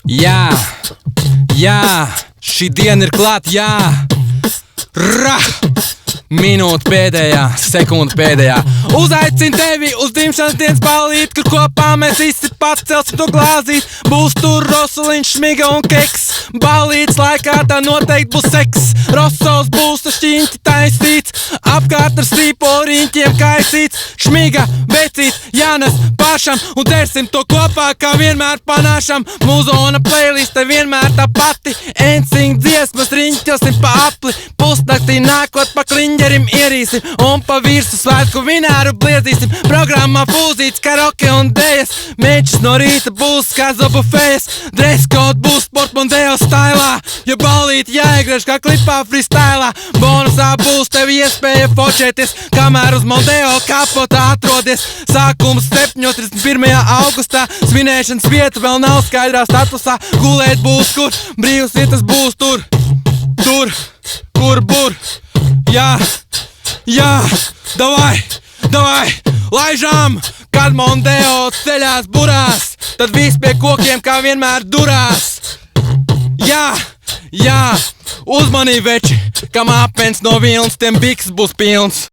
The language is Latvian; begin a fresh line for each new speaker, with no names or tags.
Jā, šī diena ir klāt, jā. Minūte pēdējā, sekunde pēdējā. Uzaicinu tevi uz dzimšanas dienas ballīt, kur kopā mēs visi pacelsim to glāzīt. Būs tur rosuliņš, šmiga un keks. Ballītes laikā tā noteikti būs seks. Rosovs būs ar šķiņķi taisīts, apkārt ar strīporiņķiem kaisīts. Šmiga, vecīt, jānes pašam un dzersim to kopā, kā vienmēr panāšam. Muzona playliste vienmēr tā pati. NSYNC dziesmas riņķosim pa apli. Pusnaktī nākot pa kliņģerim ierīsim un pa virsu svētku vināru bliedzīsim. Programmā fūzīts, karaoke un dējas. Mečs no rīta būs kā zobufējas. Dreskot būs portmondeo stailā, jo ballīt jāiegriež kā klipā freestylā. Bonusā būs tev iespēja fočēties, kamēr uz Mondeo kapotā atrodies. Sākums 31. augustā, svinēšanas vieta vēl nav skaidrā statusā. Gulēt būs kur, brīvs vietas būs tur, kur bur. Jā, davai, laižām, kad Mondeo ceļās burās, tad viss pie kokiem kā vienmēr durās. Jā, uzmanību veči, kam apens no vilns, tiem biks būs pilns.